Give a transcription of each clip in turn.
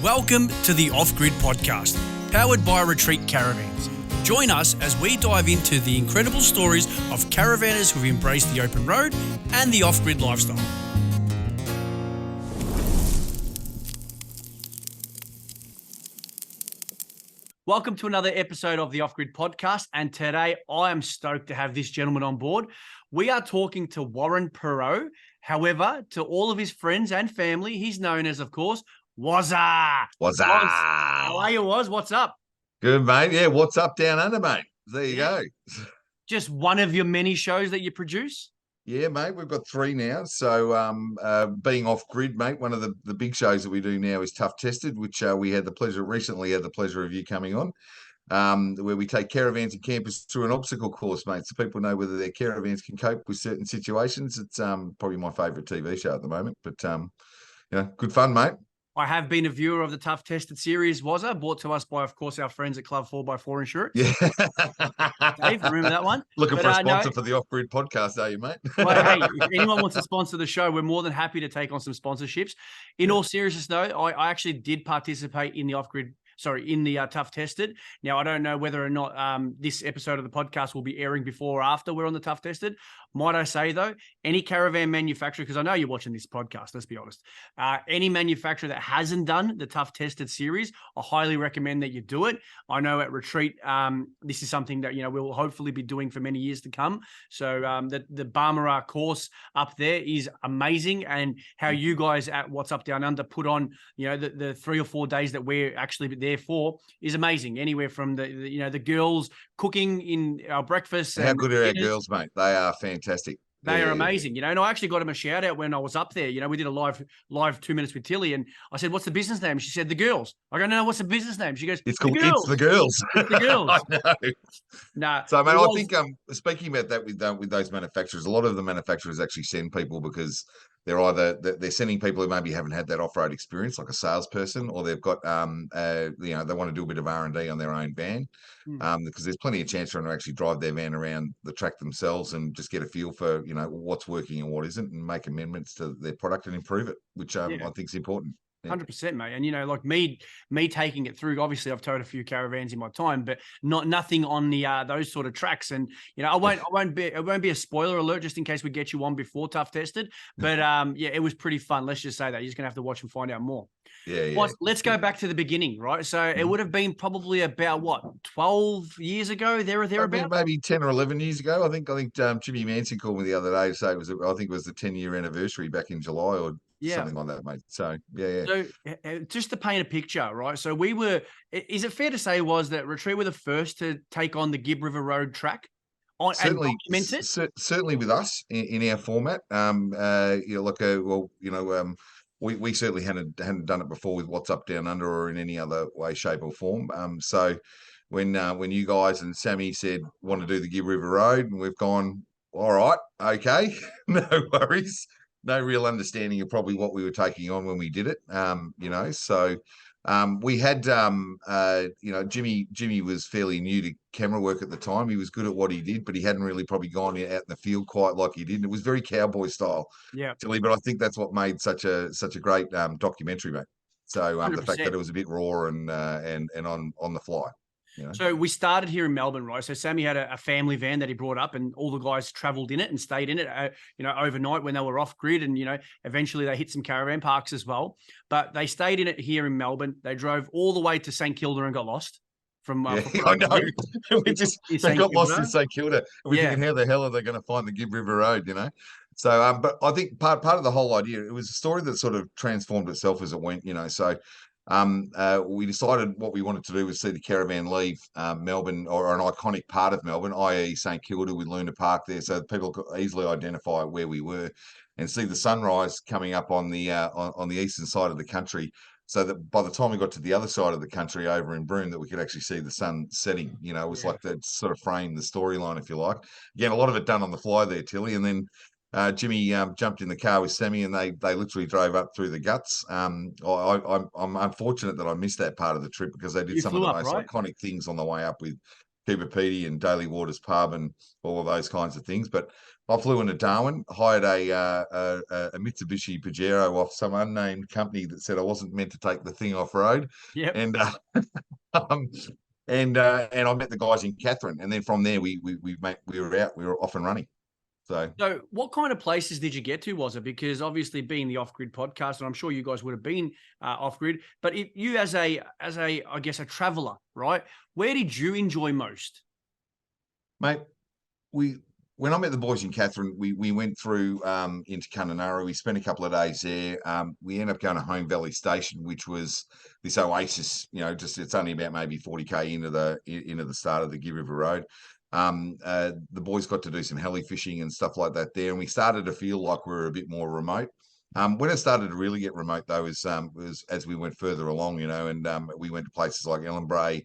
Welcome to the Off Grid Podcast, powered by Retreat Caravans. Join us as we dive into the incredible stories of caravanners who've embraced the open road and the off-grid lifestyle. Welcome to another episode of the Off Grid Podcast, and today I am stoked to have this gentleman on board. We are talking to Warren Parot. However, to all of his friends and family, he's known as, of course, Wazza. Wazza. How are you, Waz? What's up? Good, mate. Yeah, what's up down under, mate? There you go. Just one of your many shows that you produce? Yeah, mate, we've got 3 now. So being off grid, mate, one of the big shows that we do now is Tough Tested, which we recently had the pleasure of you coming on, where we take caravans and campers through an obstacle course, mate, so people know whether their caravans can cope with certain situations. It's probably my favourite TV show at the moment, but good fun, mate. I have been a viewer of the Tough Tested series, Wazza, brought to us by, of course, our friends at Club 4x4 Insurance. Yeah. Dave, remember that one? Looking for a sponsor for the Off-Grid Podcast, are you, mate? Well, hey, if anyone wants to sponsor the show, we're more than happy to take on some sponsorships. In all seriousness, though, I actually did participate in the Tough Tested. Now, I don't know whether or not this episode of the podcast will be airing before or after we're on the Tough Tested. Might I say, though, any caravan manufacturer, because I know you're watching this podcast, let's be honest, any manufacturer that hasn't done the Tough Tested series, I highly recommend that you do it. I know at Retreat, this is something that, we'll hopefully be doing for many years to come. So the Barmera course up there is amazing, and how you guys at What's Up Down Under put on, the 3 or 4 days that we're actually there for is amazing. Anywhere from the girls cooking in our breakfast. How good are our girls, mate? They are fantastic. They are amazing, and I actually got him a shout out when I was up there. We did a live 2 minutes with Tilly, and I said, "What's the business name?" She said, "The Girls." I go, "No, what's the business name?" She goes, "It's called It's the Girls." It's the Girls. I know. Nah. So, mate, I think speaking about that with those manufacturers, a lot of the manufacturers actually send people because they're sending people who maybe haven't had that off-road experience, like a salesperson, or they've got they want to do a bit of R&D on their own van, because there's plenty of chance for them to actually drive their van around the track themselves and just get a feel for what's working and what isn't, and make amendments to their product and improve it, which I think is important. 100%, mate. And like me taking it through, obviously I've towed a few caravans in my time, but nothing on the those sort of tracks. And it won't be a spoiler alert, just in case we get you on before Tough Tested. But it was pretty fun. Let's just say that. You're just gonna have to watch and find out more. Yeah. Let's go back to the beginning, right? So it would have been probably about 12 years ago, thereabouts? Maybe 10 or 11 years ago. I think Jimmy Manson called me the other day to say I think it was the 10-year anniversary back in July or something like that, mate. So, yeah. So just to paint a picture, right? So is it fair to say that Retreat were the first to take on the Gibb River Road track? Certainly with us in our format. We certainly hadn't done it before with What's Up Down Under or in any other way, shape or form. So when you guys and Sammy said want to do the Gibb River Road, and we've gone, all right, okay, no worries. No real understanding of probably what we were taking on when we did it. So we had, Jimmy was fairly new to camera work at the time. He was good at what he did, but he hadn't really probably gone out in the field quite like he did. And it was very cowboy style, Tilly. But I think that's what made such a great documentary, mate. So the fact that it was a bit raw and on the fly. So we started here in Melbourne, right? So Sammy had a family van that he brought up, and all the guys travelled in it and stayed in it, overnight when they were off grid, and eventually they hit some caravan parks as well. But they stayed in it here in Melbourne. They drove all the way to St Kilda and got lost. I know. They got lost in St Kilda. We're thinking, how the hell are they going to find the Gibb River Road? So, but I think part of the whole idea, it was a story that sort of transformed itself as it went. So. We decided what we wanted to do was see the caravan leave Melbourne, or an iconic part of Melbourne, i.e. St Kilda with Luna Park there, so people could easily identify where we were and see the sunrise coming up on the eastern side of the country, so that by the time we got to the other side of the country over in Broome, that we could actually see the sun setting. It was like that sort of framed the storyline, if you like. Again, a lot of it done on the fly there, Tilly, and then Jimmy jumped in the car with Sammy, and they literally drove up through the guts. I'm unfortunate that I missed that part of the trip, because they did some of the most iconic things on the way up with Cooper Pedy and Daily Waters Pub and all of those kinds of things. But I flew into Darwin, hired a Mitsubishi Pajero off some unnamed company that said I wasn't meant to take the thing off road. Yep. And um, and I met the guys in Catherine, and then from there we were out, we were off and running. So what kind of places did you get to, was it? Because obviously being the Off-Grid podcast, and I'm sure you guys would have been off-grid, but if you as a, I guess, a traveler, right? Where did you enjoy most? Mate, when I met the boys in Catherine, we went through into Kununurra. We spent a couple of days there. We ended up going to Home Valley Station, which was this oasis, just it's only about maybe 40k into the start of the Gibb River Road. The boys got to do some heli fishing and stuff like that there, and we started to feel like we were a bit more remote. When it started to really get remote, though, was as we went further along, and we went to places like Ellenbray,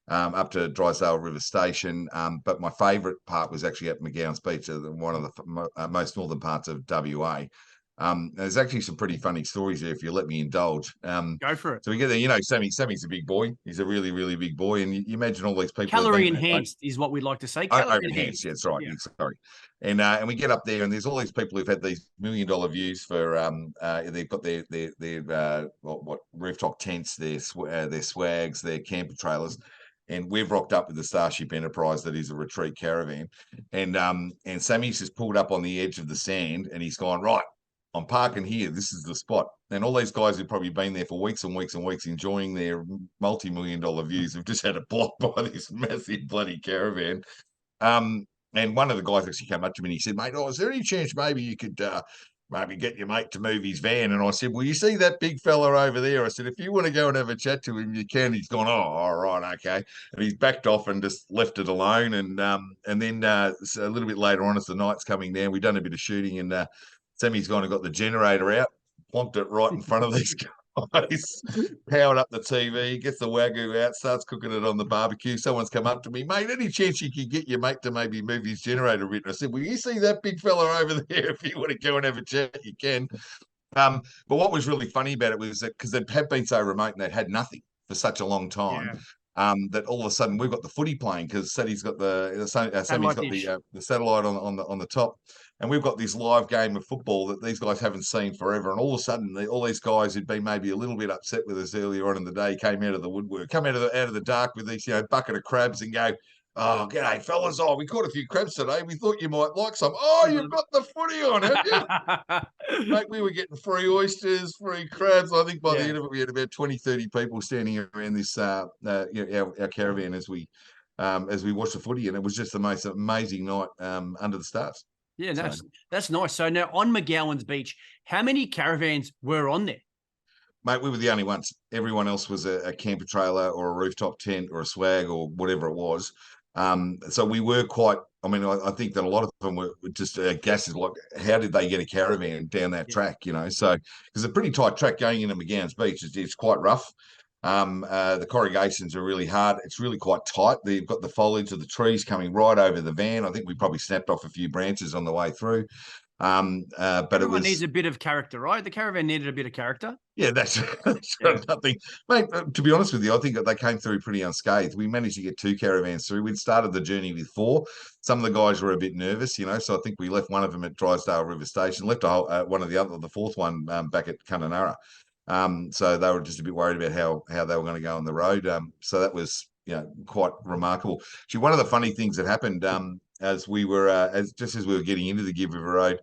up to Drysdale River Station. But my favourite part was actually at McGowan's Beach, one of the most northern parts of WA. There's actually some pretty funny stories there, if you let me indulge. Go for it. So we get there, Sammy's a big boy. He's a really, really big boy. And you imagine all these people. Calorie enhanced is what we'd like to say. Calorie enhanced. Yeah, that's right. Yeah. Sorry. And we get up there, and there's all these people who've had these $1 million views for they've got their rooftop tents, their swags, their camper trailers. And we've rocked up with the Starship Enterprise that is a retreat caravan. And Sammy's just pulled up on the edge of the sand, and he's gone, right, I'm parking here. This is the spot. And all these guys who've probably been there for weeks and weeks and weeks enjoying their multi-million-dollar views have just had it blocked by this massive bloody caravan. And one of the guys actually came up to me and he said, mate, is there any chance maybe you could maybe get your mate to move his van? And I said, well, you see that big fella over there? I said, if you want to go and have a chat to him, you can. He's gone, oh, all right, okay. And he's backed off and just left it alone. And then so a little bit later on, as the night's coming down, we've done a bit of shooting, and Sammy's gone and got the generator out, plonked it right in front of these guys, powered up the TV, gets the Wagyu out, starts cooking it on the barbecue. Someone's come up to me, mate, any chance you could get your mate to maybe move his generator a bit? And I said, well, you see that big fella over there? If you want to go and have a chat, you can. But what was really funny about it was that because they had been so remote and they'd had nothing for such a long time. That all of a sudden we've got the footy playing because Sammy's got the satellite on the top, and we've got this live game of football that these guys haven't seen forever. And all of a sudden, all these guys who'd been maybe a little bit upset with us earlier on in the day came out of the woodwork, come out of the dark with these bucket of crabs and go, oh, g'day, fellas. Oh, we caught a few crabs today. We thought you might like some. Oh, you've got the footy on, have you? Mate, we were getting free oysters, free crabs. I think by the end of it, we had about 20, 30 people standing around this our caravan as we watched the footy, and it was just the most amazing night under the stars. Yeah, that's nice. So now on McGowan's Beach, how many caravans were on there? Mate, we were the only ones. Everyone else was a camper trailer or a rooftop tent or a swag or whatever it was. So we were quite, I think that a lot of them were just gases, like, how did they get a caravan down that track, So, because a pretty tight track going into McGowan's Beach, it's quite rough. The corrugations are really hard. It's really quite tight. They've got the foliage of the trees coming right over the van. I think we probably snapped off a few branches on the way through. But everyone needs a bit of character, right? The caravan needed a bit of character. Yeah, that's nothing, mate. To be honest with you, I think that they came through pretty unscathed. We managed to get 2 caravans through. We'd started the journey with 4. Some of the guys were a bit nervous, So I think we left one of them at Drysdale River Station, left one of the 4th one back at Kununurra. So they were just a bit worried about how they were going to go on the road. So that was quite remarkable. Actually, one of the funny things that happened as we were as we were getting into the Gibb River Road.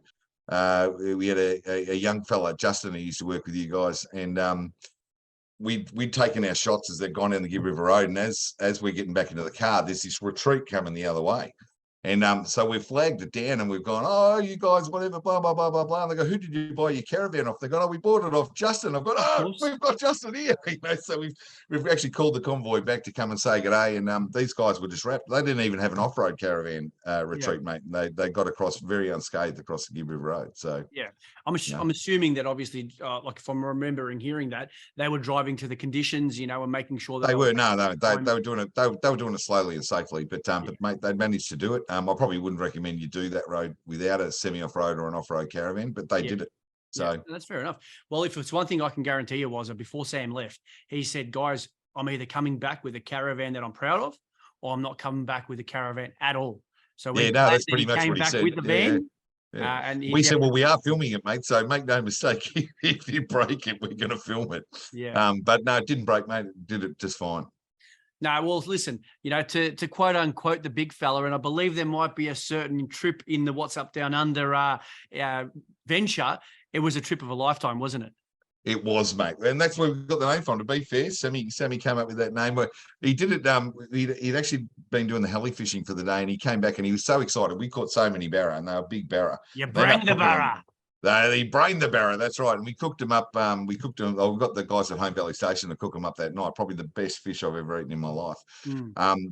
We had a young fella, Justin, who used to work with you guys, and we'd taken our shots as they'd gone down the Gibb River Road, and as we're getting back into the car, there's this retreat coming the other way. And so we've flagged it down and we've gone, oh, you guys, whatever, blah, blah, blah, blah, blah. And they go, who did you buy your caravan off? They go, oh, we bought it off Justin. I've got, oh, we've got Justin here. So we've actually called the convoy back to come and say g'day. And these guys were just wrapped. They didn't even have an off-road caravan retreat, mate. They got across very unscathed across the Gibb River Road. So I'm assuming that obviously, like if I'm remembering hearing that, they were driving to the conditions, and making sure that they were. No, they were doing it. They were doing it slowly and safely. But mate, they managed to do it. I probably wouldn't recommend you do that road without a semi-off-road or an off-road caravan, but they did it. So that's fair enough. Well, if it's one thing I can guarantee you was that before Sam left, he said, guys, I'm either coming back with a caravan that I'm proud of, or I'm not coming back with the caravan at all. So we're Yeah, no, glad that's that pretty he much came what he back said. with the Yeah, van. yeah. And We said, yeah, well, we are filming it, mate. So make no mistake, if you break it, we're going to film it. yeah. But no, it didn't break, mate. It did it just fine. No, well, listen, to quote unquote the big fella, and I believe there might be a certain trip in the What's Up Down Under venture. It was a trip of a lifetime, wasn't it? It was, mate, and that's where we got the name from. To be fair, Sammy came up with that name. Where he did it. He'd actually been doing the heli fishing for the day, and he came back and he was so excited. We caught so many barra, and they were big barra. You brained the barra. He brained the barra. That's right, and we cooked them up. We cooked them. Oh, we got the guys at Home Valley Station to cook them up that night. Probably the best fish I've ever eaten in my life.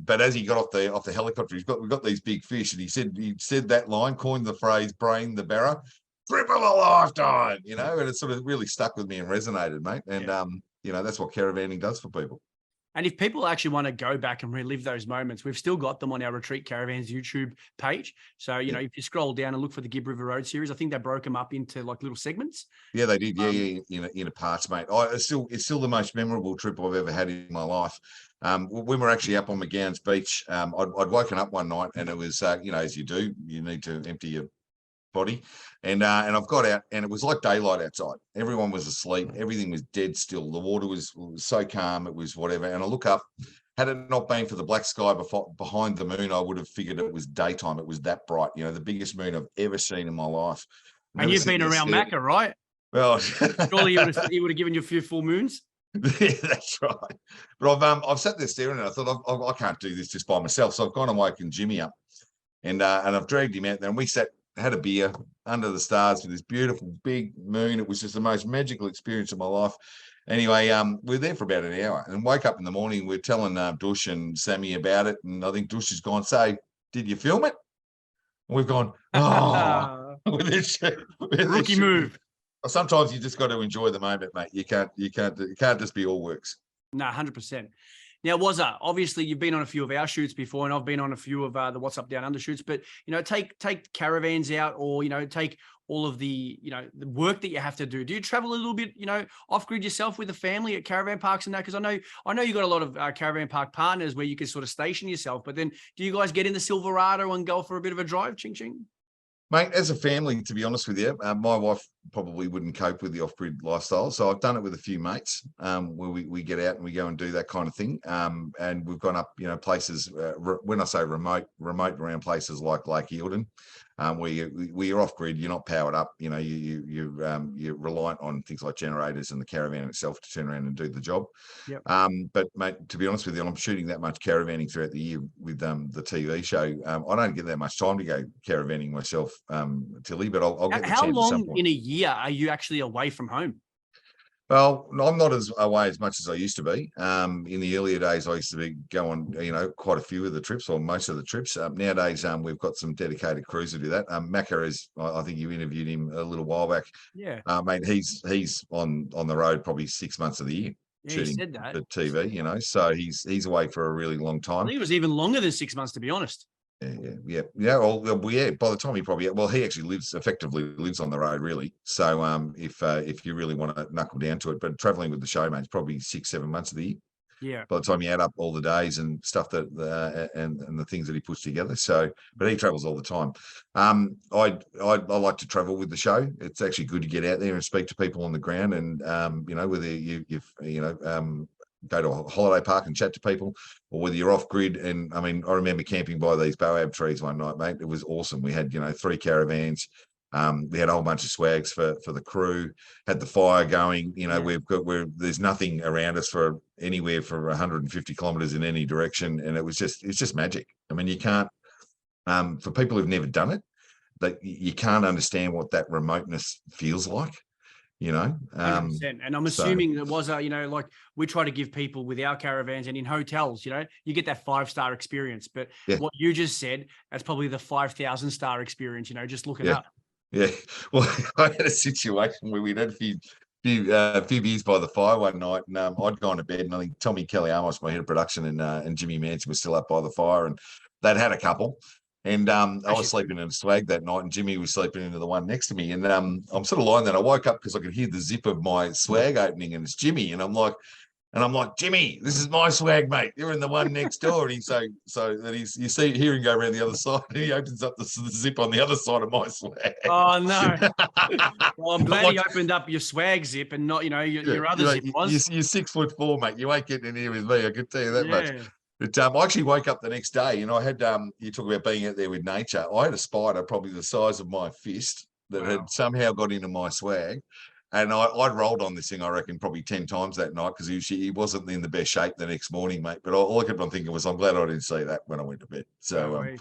But as he got off the helicopter, we got these big fish, and he said that line, coined the phrase "brain the barra." Trip of a lifetime, and it sort of really stuck with me and resonated, mate. And that's what caravanning does for people. And if people actually want to go back and relive those moments, we've still got them on our Retreat Caravans YouTube page. So, if you scroll down and look for the Gibb River Road series, I think they broke them up into like little segments. Yeah, they did. In a parts, mate. It's still the most memorable trip I've ever had in my life. When we're actually up on McGowan's Beach, I'd woken up one night and it was, as you do, you need to empty your body, and I've got out and it was like daylight outside. Everyone was asleep. Everything was dead still. The water was so calm. It was whatever. And I look up. Had it not been for the black sky behind the moon, I would have figured it was daytime. It was that bright. The biggest moon I've ever seen in my life. And you've been around Macca, right? Well, surely he would have given you a few full moons. Yeah, that's right. But I've sat there staring and I thought I can't do this just by myself. So I've gone and woken Jimmy up, and I've dragged him out there, and we had a beer under the stars with this beautiful big moon. It was just the most magical experience of my life. Anyway, we were there for about an hour and woke up in the morning. We're telling Dush and Sammy about it. And I think Dush has gone, "Say, did you film it?" And we've gone, "Oh, with this rookie move." Sometimes you just got to enjoy the moment, mate. You can't just be all works. No, 100%. Now, Wazza, obviously you've been on a few of our shoots before, and I've been on a few of the What's Up Down Under shoots. But take caravans out, or take all of the the work that you have to do. Do you travel a little bit off grid yourself with the family at caravan parks and that? Because I know you got a lot of caravan park partners where you can sort of station yourself. But then, do you guys get in the Silverado and go for a bit of a drive? Ching ching. Mate, as a family, to be honest with you, my wife probably wouldn't cope with the off-grid lifestyle. So I've done it with a few mates where we get out and we go and do that kind of thing. And we've gone up, places, when I say remote around places like Lake Eildon, where you're off-grid, you're not powered up. You're reliant on things like generators and the caravan itself to turn around and do the job. Yep. But, mate, to be honest with you, I'm shooting that much caravanning throughout the year with the TV show. I don't get that much time to go caravanning myself, Tilly, but I'll get the chance. How long in a year are you actually away from home? Well, I'm not as away as much as I used to be. In the earlier days, I used to be going, quite a few of the trips or most of the trips. Nowadays, we've got some dedicated crews to do that. Macca is, I think you interviewed him a little while back. Yeah. Mate, he's on the road probably 6 months of the year. Yeah, shooting he said that. The TV, so he's away for a really long time. I think it was even longer than 6 months, to be honest. Yeah. Well, by the time he actually effectively lives on the road, really. So, if you really want to knuckle down to it, but traveling with the show, mate, it's probably 6-7 months of the year. Yeah. By the time you add up all the days and stuff and the things that he puts together. So, but he travels all the time. I like to travel with the show. It's actually good to get out there and speak to people on the ground, and whether you've go to a holiday park and chat to people, or whether you're off grid. And I mean, I remember camping by these baobab trees one night, mate. It was awesome. We had 3 caravans. We had a whole bunch of swags for the crew, had the fire going. There's nothing around us for anywhere for 150 kilometers in any direction, and it's just magic. I mean, you can't, for people who've never done it, that you can't understand what that remoteness feels like. 100%. And I'm assuming it was like we try to give people with our caravans and in hotels, you get that 5-star experience. But what you just said, that's probably the 5,000-star experience. Just look it up. Yeah. Well, I had a situation where we'd had a few beers by the fire one night, and I'd gone to bed, and I think Tommy Kelly Amos, my head of production, and Jimmy Manson was still up by the fire, and they'd had a couple. And I was sleeping in a swag that night, and Jimmy was sleeping into the one next to me. And I'm sort of lying there. I woke up because I could hear the zip of my swag opening, and it's Jimmy. And I'm like, And I'm like, Jimmy, this is my swag, mate. You're in the one next door. And he's so that you hear him go around the other side, and he opens up the zip on the other side of my swag. Oh no! Well, I'm glad he opened up your swag zip and not, your other zip was. You're 6'4", mate. You ain't getting in here with me. I can tell you that much. But I actually woke up the next day, and I had you talk about being out there with nature. I had a spider probably the size of my fist that had somehow got into my swag. And I'd rolled on this thing, I reckon, probably 10 times that night because he wasn't in the best shape the next morning, mate. But all I kept on thinking was, I'm glad I didn't see that when I went to bed. So, it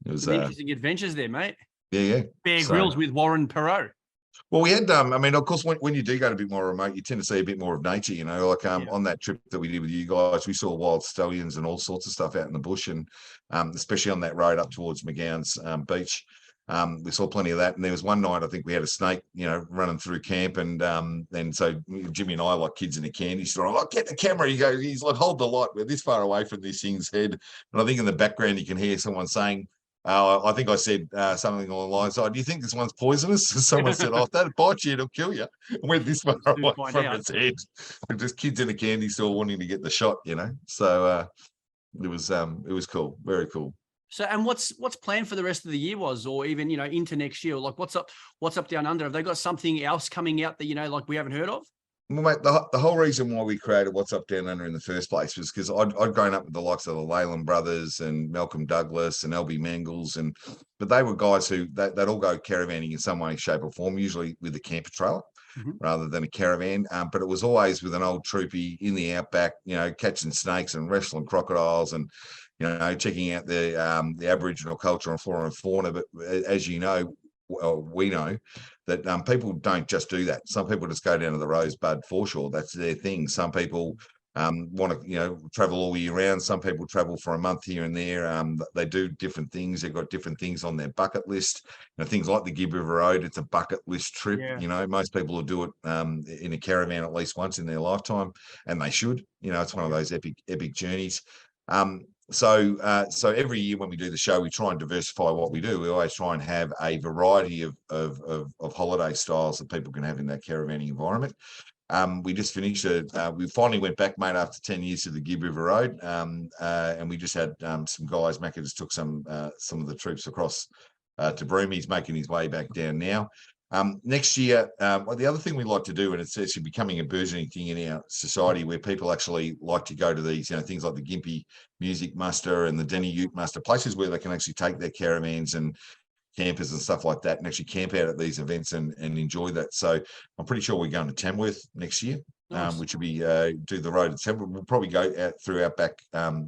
was interesting adventures there, mate. Yeah. Bear Grylls with Warren Parot. Well, we had, I mean, of course, when you do go to a bit more remote, you tend to see a bit more of nature, like on that trip that we did with you guys, we saw wild stallions and all sorts of stuff out in the bush, and especially on that road up towards McGowan's beach. We saw plenty of that, and there was one night I think we had a snake, running through camp, and so Jimmy and I, like kids in a candy store, I'm like, get the camera. He's like, hold the light. We're this far away from this thing's head, and I think in the background you can hear someone saying, I think I said something along the lines, do you think this one's poisonous? Someone said, if that bites you, it'll kill you. And we're this far away from its head. Just kids in a candy store wanting to get the shot, So it was cool, very cool. So, and what's planned for the rest of the year or even, into next year? Like what's up down under? Have they got something else coming out that, like we haven't heard of? Well, mate, the whole reason why we created What's Up Down Under in the first place was because I'd grown up with the likes of the Leyland brothers and Malcolm Douglas and LB Mangles, but they were guys who they'd all go caravanning in some way, shape or form, usually with a camper trailer rather than a caravan. But it was always with an old troopy in the outback, catching snakes and wrestling crocodiles and checking out the Aboriginal culture and flora and fauna. But as you know, we know that people don't just do that. Some people just go down to the Rosebud foreshore. That's their thing. Some people want to, travel all year round. Some people travel for a month here and there. They do different things. They've got different things on their bucket list. Things like the Gibb River Road. It's a bucket list trip. Yeah. Most people will do it in a caravan at least once in their lifetime, and they should. It's one of those epic journeys. So every year when we do the show, we try and diversify what we do. We always try and have a variety of holiday styles that people can have in that caravanning environment. We just finished we finally went back, mate, after 10 years to the Gibb River Road. And we just had some guys, Macca just took some of the troops across to Broome. He's making his way back down now. Next year, the other thing we like to do, and it's actually becoming a burgeoning thing in our society where people actually like to go to these, things like the Gympie Music Muster and the Denny Ute Muster, places where they can actually take their caravans and campers and stuff like that and actually camp out at these events and enjoy that. So I'm pretty sure we're going to Tamworth next year, which will be do the road at Tamworth. We'll probably go out through outback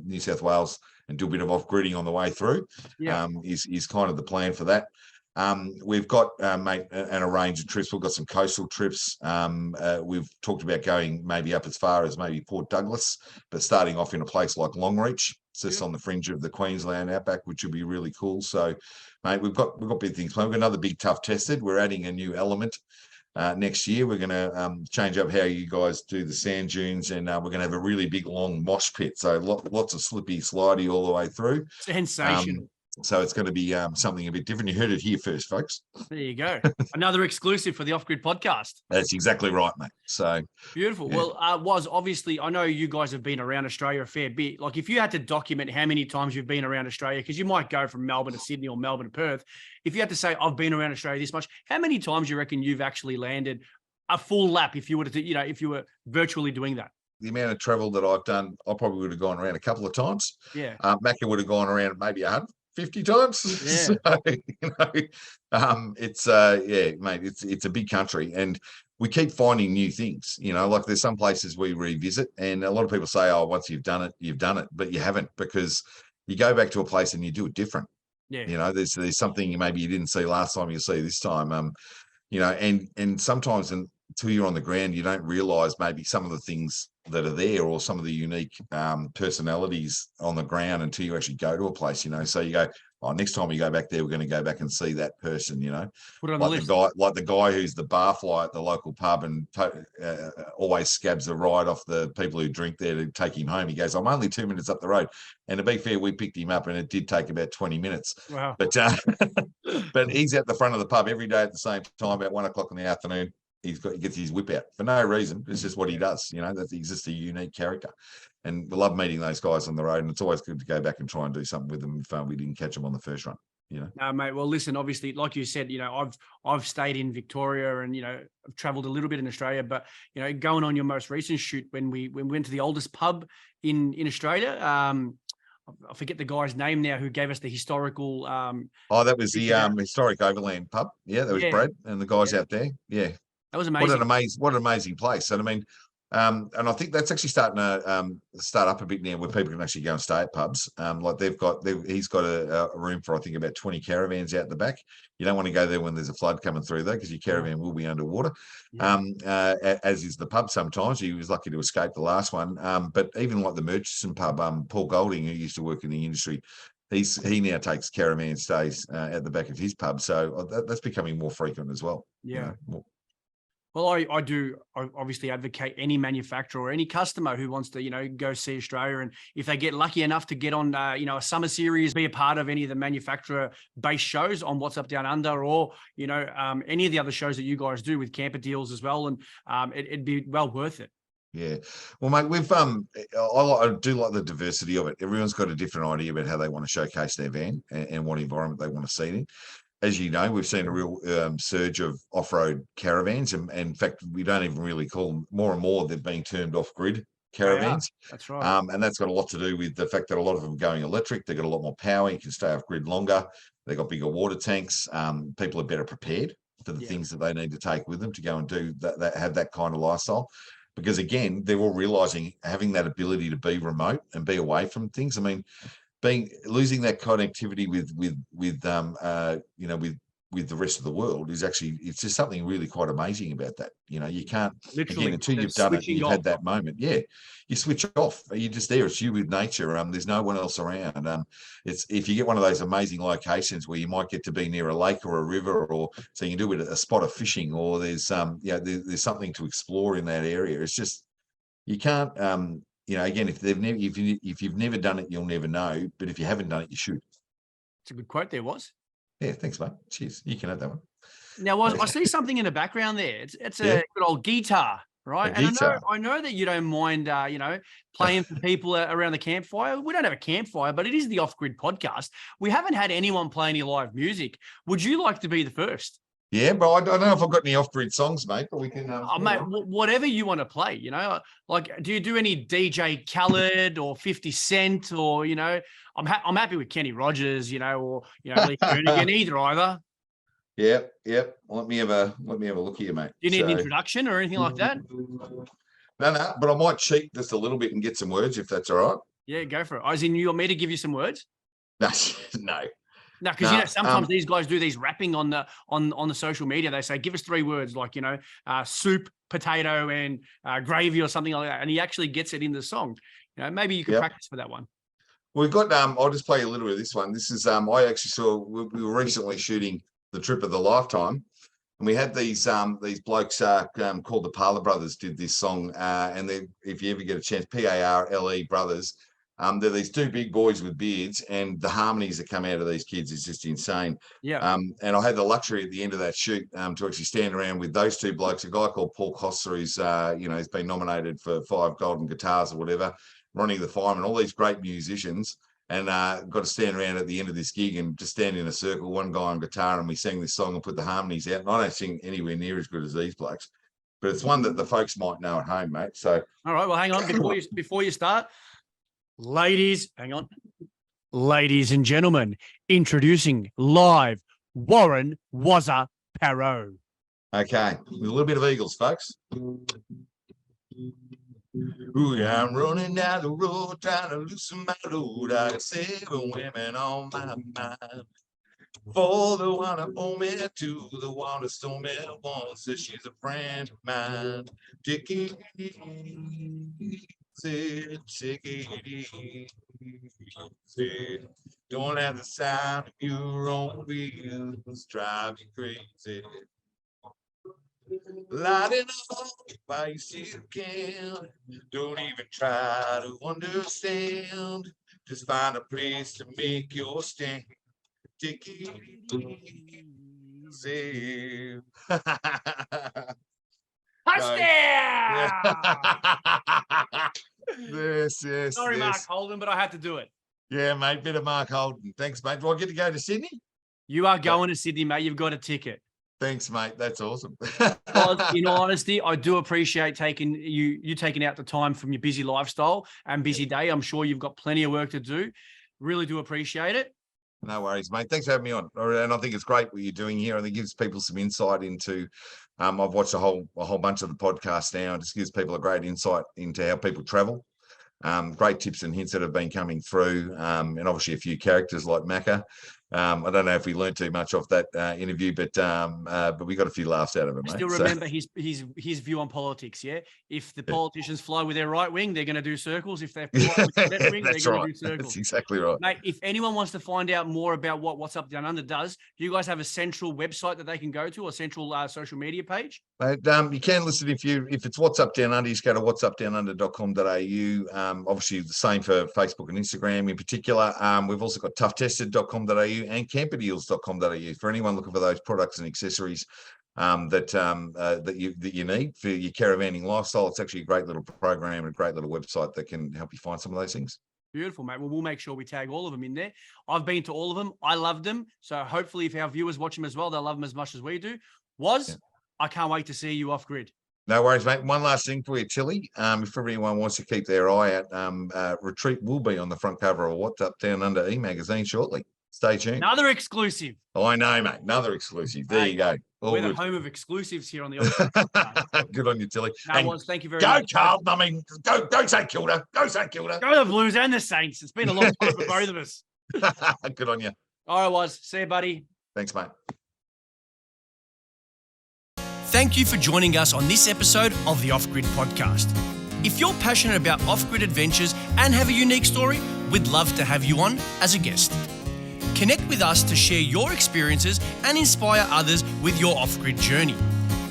New South Wales and do a bit of off-gridding on the way through. Is kind of the plan for that. We've got, mate, and a range of trips. We've got some coastal trips. We've talked about going maybe up as far as maybe Port Douglas, but starting off in a place like Longreach, just on the fringe of the Queensland outback, which will be really cool. So, mate, we've got big things planned. We've got another big tough tested. We're adding a new element next year. We're going to change up how you guys do the sand dunes, and we're going to have a really big long mosh pit. So lots of slippy, slidey all the way through. Sensational. So it's going to be something a bit different. You heard it here first, folks. There you go. Another exclusive for the Off Grid podcast. That's exactly right, mate. So beautiful. Yeah. Well, obviously, I know you guys have been around Australia a fair bit. Like, if you had to document how many times you've been around Australia, because you might go from Melbourne to Sydney or Melbourne to Perth. If you had to say, I've been around Australia this much, how many times do you reckon you've actually landed a full lap if you were to, if you were virtually doing that? The amount of travel that I've done, I probably would have gone around a couple of times. Yeah. Macca would have gone around maybe 150 times. Yeah. So, it's mate, it's a big country, and we keep finding new things. Like there's some places we revisit, and a lot of people say, "Oh, once you've done it," but you haven't, because you go back to a place and you do it different. Yeah. There's something maybe you didn't see last time, you see this time. And sometimes until you're on the ground, you don't realise maybe some of the things that are there, or some of the unique personalities on the ground, until you actually go to a place. So you go, next time we go back there, we're going to go back and see that person. Put it on like the guy who's the barfly at the local pub and always scabs the ride off the people who drink there to take him home. He goes, I'm only 2 minutes up the road. And to be fair, we picked him up and it did take about 20 minutes. Wow. But he's at the front of the pub every day at the same time, about 1 o'clock in the afternoon, he gets his whip out for no reason. It's just what he does. He's just a unique character. And we love meeting those guys on the road. And it's always good to go back and try and do something with them if we didn't catch them on the first run. No, mate. Well, listen, obviously, like you said, I've stayed in Victoria and, I've traveled a little bit in Australia, but, going on your most recent shoot when we went to the oldest pub in Australia, I forget the guy's name now who gave us the historical. That was the historic Overland pub. Yeah, that was Brad and the guys out there. Yeah. That was amazing. What an amazing place. And I mean, and I think that's actually starting to start up a bit now where people can actually go and stay at pubs. Like he's got a room for, I think, about 20 caravans out the back. You don't want to go there when there's a flood coming through though, because your caravan will be underwater. Yeah. As is the pub sometimes. He was lucky to escape the last one. But even like the Murchison pub, Paul Golding, who used to work in the industry, he now takes caravan stays at the back of his pub. So that's becoming more frequent as well. Yeah. Well, I do obviously advocate any manufacturer or any customer who wants to, go see Australia. And if they get lucky enough to get on, a summer series, be a part of any of the manufacturer-based shows on What's Up Down Under or, any of the other shows that you guys do with camper deals as well. And it'd be well worth it. Yeah. Well, mate, I do like the diversity of it. Everyone's got a different idea about how they want to showcase their van and what environment they want to see it in. As you know, we've seen a real surge of off-road caravans. And in fact, we don't even really call them, more and more, they're being termed off-grid caravans. That's right. And that's got a lot to do with the fact that a lot of them are going electric. They've got a lot more power. You can stay off-grid longer. They've got bigger water tanks. People are better prepared for the things that they need to take with them to go and do that, have that kind of lifestyle. Because again, they're all realizing having that ability to be remote and be away from things. I mean, losing that connectivity with the rest of the world is actually, it's just something really quite amazing about that. You can't, literally, again, until you've done it, you've had that moment. Yeah, you switch off. You're just there. It's you with nature. There's no one else around. It's, if you get one of those amazing locations where you might get to be near a lake or a river, or so you can do it at a spot of fishing, or there's there's something to explore in that area. It's just, you can't. Again, if you've never done it, you'll never know. But if you haven't done it, you should. It's a good quote there, Waz. Yeah, thanks, mate. Cheers. You can have that one. Now, Waz, I see something in the background there. It's a good old guitar, right? And I know that you don't mind, playing for people around the campfire. We don't have a campfire, but it is the Off-Grid podcast. We haven't had anyone play any live music. Would you like to be the first? Yeah, but I don't know if I've got any off-grid songs, mate, but we can... mate, whatever you want to play, like, do you do any DJ Khaled or 50 Cent or, I'm happy with Kenny Rogers, or, Lee Kernaghan, either. Yep. Let me have a look here, mate. Do you need an introduction or anything like that? No, but I might cheat just a little bit and get some words if that's all right. Yeah, go for it. As in, you want me to give you some words? No. No, because sometimes these guys do these rapping on the social media. They say, give us 3 words, like soup, potato, and gravy or something like that, and he actually gets it in the song. Maybe you could practice for that one. We've got. I'll just play a little bit of this one. This is. I actually saw. We were recently shooting The Trip of the Lifetime, and we had these blokes called the Parrot Brothers did this song, and if you ever get a chance, Parle Brothers. They're these 2 big boys with beards, and the harmonies that come out of these kids is just insane. Yeah. And I had the luxury at the end of that shoot to actually stand around with those 2 blokes, a guy called Paul Costa, who's he's been nominated for 5 golden guitars or whatever, Ronnie the Fireman, all these great musicians, and got to stand around at the end of this gig and just stand in a circle, one guy on guitar, and we sang this song and put the harmonies out. And I don't sing anywhere near as good as these blokes, but it's one that the folks might know at home, mate. So all right, well, hang on before you start. Ladies and gentlemen, introducing live Warren Wazza Parot. Okay, with a little bit of Eagles, folks. Ooh, I'm running down the road trying to loosen my load. I got 7 women on my mind. For the one that owe me 2, the one that stole me 1, says she's a friend of mine. Take it easy. Don't let the sound of your own wheels drive you crazy. Lighting up while you still can. Don't even try to understand. Just find a place to make your stand. Take it easy. Touchdown! Yes. Sorry, Mark Holden, but I had to do it. Yeah, mate. Bit of Mark Holden. Thanks, mate. Do I get to go to Sydney? You are going to Sydney, mate. You've got a ticket. Thanks, mate. That's awesome. In all honesty, I do appreciate you taking out the time from your busy lifestyle and busy day. I'm sure you've got plenty of work to do. Really do appreciate it. No worries, mate. Thanks for having me on. And I think it's great what you're doing here. And it gives people some insight into, I've watched a whole bunch of the podcasts now. It just gives people a great insight into how people travel. Great tips and hints that have been coming through. And obviously a few characters like Macca. I don't know if we learned too much off that interview, but we got a few laughs out of it, mate. I still remember his view on politics, yeah? If the politicians fly with their right wing, they're going to do circles. If they fly with their left wing, they're going to do circles. That's exactly right. Mate, if anyone wants to find out more about what What's Up Down Under does, do you guys have a central website that they can go to, or central social media page? Mate, you can listen if it's What's Up Down Under, you just go to whatsupdownunder.com.au. Obviously the same for Facebook and Instagram in particular. We've also got toughtested.com.au and camperdeals.com.au for anyone looking for those products and accessories that you need for your caravanning lifestyle. It's actually a great little program and a great little website that can help you find some of those things. Beautiful, mate. Well, we'll make sure we tag all of them in there. I've been to all of them. I loved them. So hopefully if our viewers watch them as well, they'll love them as much as we do. I can't wait to see you off grid. No worries, mate. One last thing for you, Tilly. If everyone wants to keep their eye out, Retreat will be on the front cover of What's Up Down Under e-magazine shortly. Stay tuned. Another exclusive. Oh, I know, mate. Another exclusive. There you go. We're the home of exclusives here on the Good on you, Tilly. Thank you very much. Go, Carlton. I mean, go St Kilda. Go St Kilda. Go the Blues and the Saints. It's been a long time for both of us. Good on you. All right, Waz. See you, buddy. Thanks, mate. Thank you for joining us on this episode of the Off Grid Podcast. If you're passionate about off-grid adventures and have a unique story, we'd love to have you on as a guest. Connect with us to share your experiences and inspire others with your off-grid journey.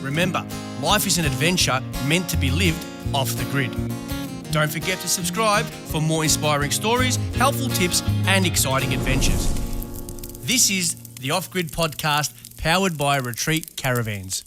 Remember, life is an adventure meant to be lived off the grid. Don't forget to subscribe for more inspiring stories, helpful tips, and exciting adventures. This is the Off Grid Podcast, powered by Retreat Caravans.